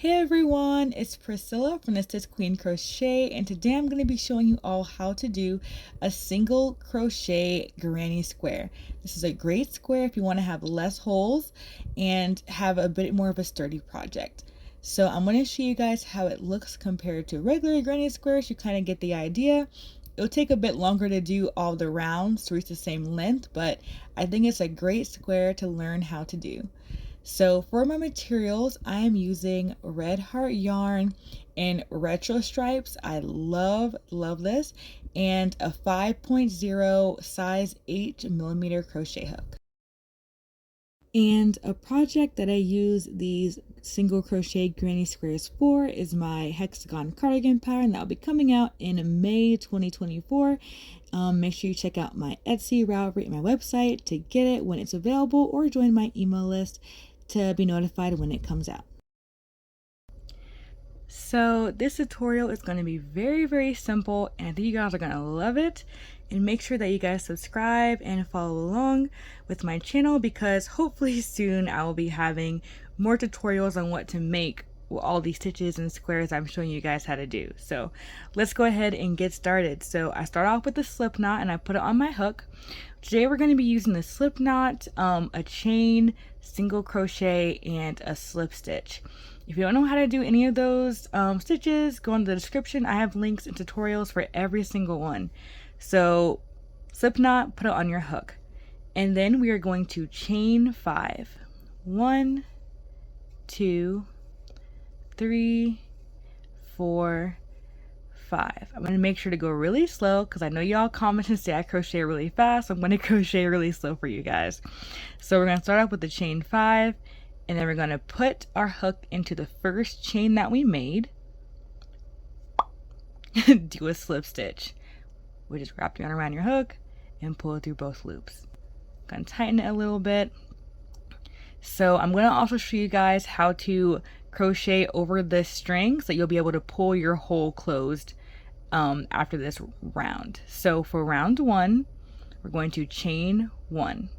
Hey everyone, it's Priscilla from the Stitch Queen Crochet, and today I'm going to be showing you all how to do a single crochet granny square. This is a great square if you want to have less holes and have a bit more of a sturdy project. So I'm going to show you guys how it looks compared to regular granny squares. You kind of get the idea. It'll take a bit longer to do all the rounds to reach the same length, but I think it's a great square to learn how to do. So for my materials, I am using Red Heart yarn in retro stripes. I love this, and a 5.0 size 8mm crochet hook. And a project that I use these single crochet granny squares for is my hexagon cardigan pattern that will be coming out in May 2024. Make sure you check out my Etsy, Ravelry, and my website to get it when it's available, or join my email list to be notified when it comes out. So this tutorial is going to be very simple, and I think you guys are going to love it. And make sure that you guys subscribe and follow along with my channel, because hopefully soon I will be having more tutorials on what to make with all these stitches and squares I'm showing you guys how to do. So let's go ahead and get started. So I start off with the slip knot and I put it on my hook. Today we're going to be using the slip knot, a chain, single crochet, and a slip stitch. If you don't know how to do any of those stitches, go in the description. I have links and tutorials for every single one. So slip knot, put it on your hook, and then we are going to chain 5. 1, 2, 3, 4, 5. I'm going to make sure to go really slow because I know y'all comment and say I crochet really fast. So I'm going to crochet really slow for you guys. So we're going to start off with the chain 5, and then we're going to put our hook into the first chain that we made. Do a slip stitch. We just wrap the yarn around your hook and pull it through both loops. Gonna tighten it a little bit. So I'm gonna also show you guys how to crochet over this string so you'll be able to pull your hole closed after this round. So for round 1, we're going to chain 1,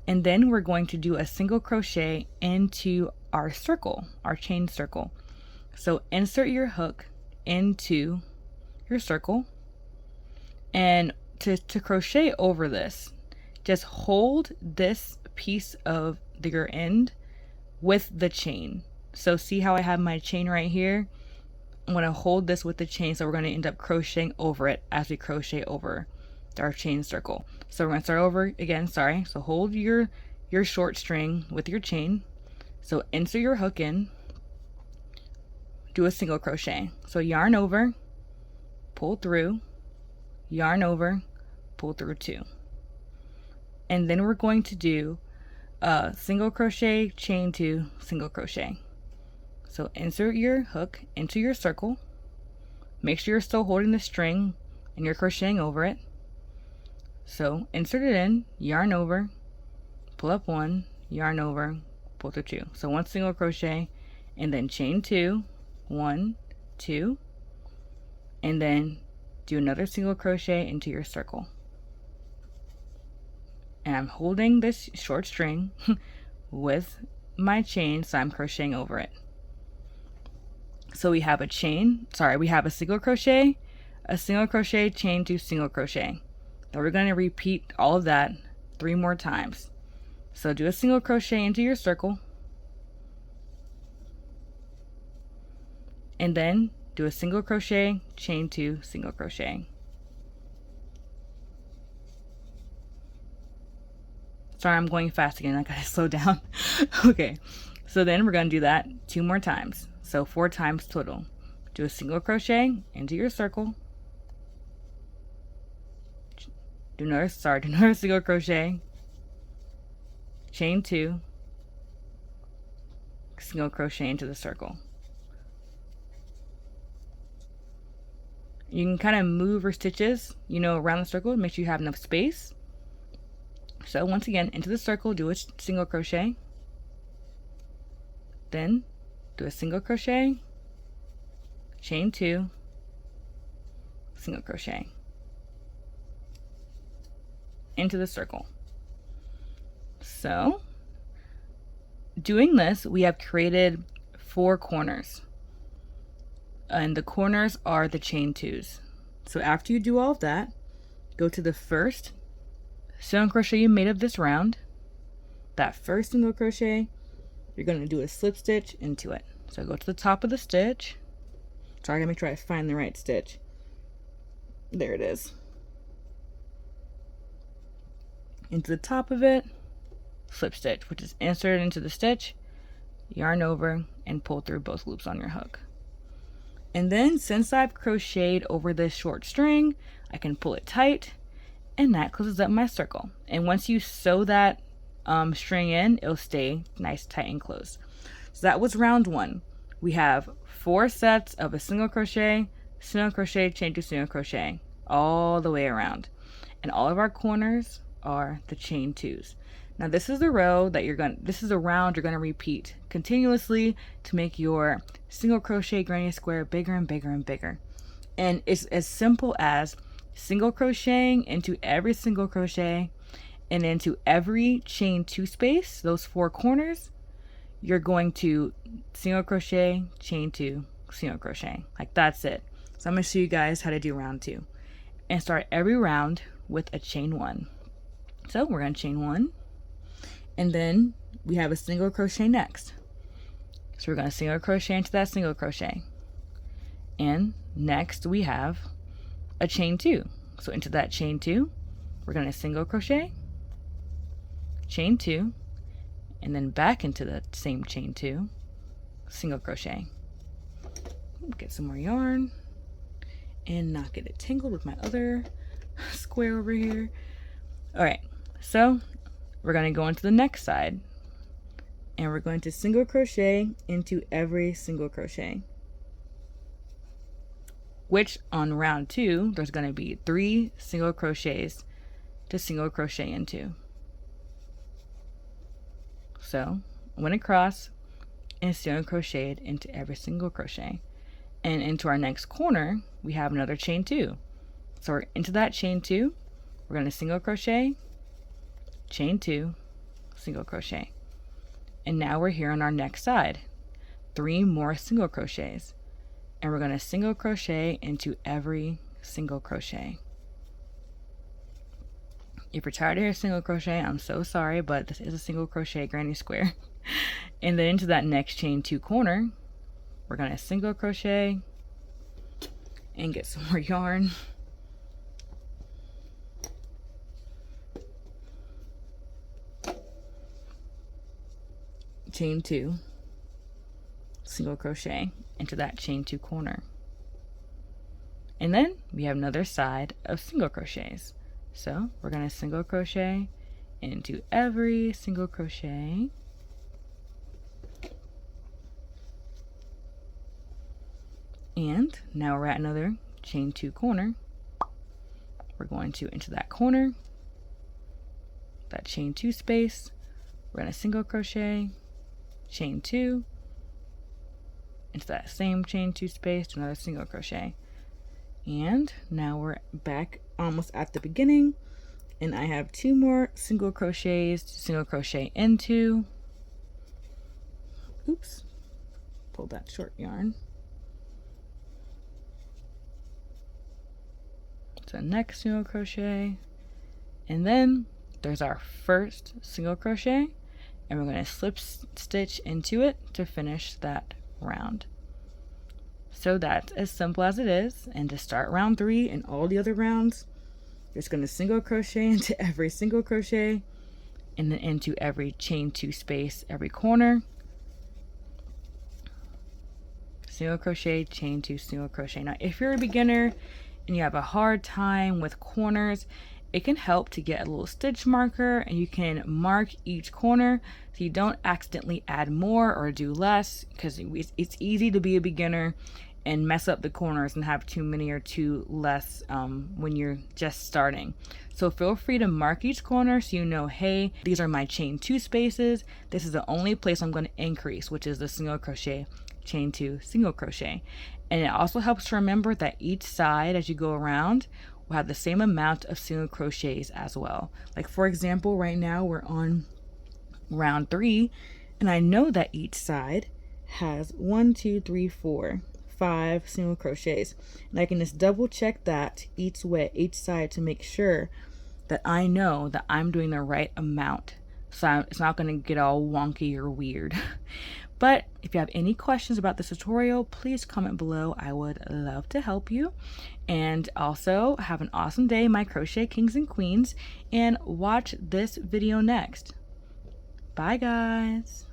and then we're going to do a single crochet into our circle, our chain circle. So insert your hook into your circle, and to crochet over this, just hold this piece of your end with the chain. So see how I have my chain right here? I'm going to hold this with the chain, so we're going to end up crocheting over it as we crochet over our chain circle. So we're going to start over again, sorry. So hold your short string with your chain. So insert your hook in, do a single crochet. So yarn over, pull through, yarn over, pull through 2, and then we're going to do a single crochet, chain 2, single crochet. So insert your hook into your circle, make sure you're still holding the string and you're crocheting over it. So insert it in, yarn over, pull up 1, yarn over, pull through 2. So 1 single crochet, and then chain 2, 1, 2, and then do another single crochet into your circle. And I'm holding this short string with my chain, so I'm crocheting over it. So we have a chain, we have a single crochet, chain 2, single crochet. Then we're going to repeat all of that 3 more times. So do a single crochet into your circle, and then do a single crochet, chain 2, single crochet. Sorry, I'm going fast again. I gotta slow down. Okay, so then we're gonna do that 2 more times. So 4 times total. Do a single crochet into your circle. Do another single crochet. Chain 2. Single crochet into the circle. You can kind of move your stitches, around the circle to make sure you have enough space. So once again, into the circle, do a single crochet, then do a single crochet, chain 2, single crochet into the circle. So doing this, we have created 4 corners, and the corners are the chain 2s. So after you do all of that, go to the first single crochet you made of this round. That first single crochet, you're going to do a slip stitch into it. So go to the top of the stitch. Sorry, I gotta make sure I find the right stitch. There it is. Into the top of it, slip stitch, which is insert into the stitch, yarn over, and pull through both loops on your hook. And then, since I've crocheted over this short string, I can pull it tight, and that closes up my circle. And once you sew that string in, it'll stay nice, tight, and closed. So that was round 1. We have 4 sets of a single crochet, chain 2, single crochet, all the way around. And all of our corners are the chain 2s. Now this is the row that this is a round you're gonna repeat continuously to make your single crochet granny square bigger and bigger and bigger. And it's as simple as single crocheting into every single crochet and into every chain 2 space, those 4 corners, you're going to single crochet, chain 2, single crochet. Like, that's it. So I'm going to show you guys how to do round 2. And start every round with a chain 1. So we're going to chain 1. And then we have a single crochet next. So we're going to single crochet into that single crochet. And next we have a chain 2. So into that chain 2, we're going to single crochet, chain 2, and then back into the same chain 2, single crochet. Get some more yarn and not get it tangled with my other square over here. All right, so we're going to go into the next side, and we're going to single crochet into every single crochet, which on round 2 there's going to be 3 single crochets to single crochet into. So went across and single crocheted into every single crochet, and into our next corner we have another chain 2. So we're into that chain 2, we're going to single crochet, chain 2, single crochet, and now we're here on our next side, 3 more single crochets, and we're going to single crochet into every single crochet. If you're tired of hearing single crochet, I'm so sorry, but this is a single crochet granny square. And then into that next chain 2 corner, we're going to single crochet and get some more yarn. Chain 2, single crochet into that chain 2 corner. And then we have another side of single crochets. So we're going to single crochet into every single crochet, and now we're at another chain 2 corner. We're going to into that corner, that chain 2 space, we're going to single crochet, chain 2, into that same chain 2 space to another single crochet. And now we're back almost at the beginning, and I have 2 more single crochets to single crochet into. Oops, pull that short yarn. So next single crochet, and then there's our first single crochet, and we're going to slip stitch into it to finish that round. So that's as simple as it is. And to start round 3 and all the other rounds, you're just going to single crochet into every single crochet, and then into every chain 2 space, every corner, single crochet, chain 2, single crochet. Now if you're a beginner and you have a hard time with corners, it can help to get a little stitch marker, and you can mark each corner so you don't accidentally add more or do less, because it's easy to be a beginner and mess up the corners and have too many or too less when you're just starting. So feel free to mark each corner so you know, hey, these are my chain 2 spaces. This is the only place I'm going to increase, which is the single crochet, chain 2, single crochet. And it also helps to remember that each side as you go around will have the same amount of single crochets as well. Like for example, right now we're on round 3, and I know that each side has 1, 2, 3, 4, 5 single crochets, and I can just double check that each side to make sure that I know that I'm doing the right amount, so it's not going to get all wonky or weird. But if you have any questions about this tutorial, please comment below. I would love to help you. And also, have an awesome day, my crochet kings and queens, and watch this video next. Bye guys.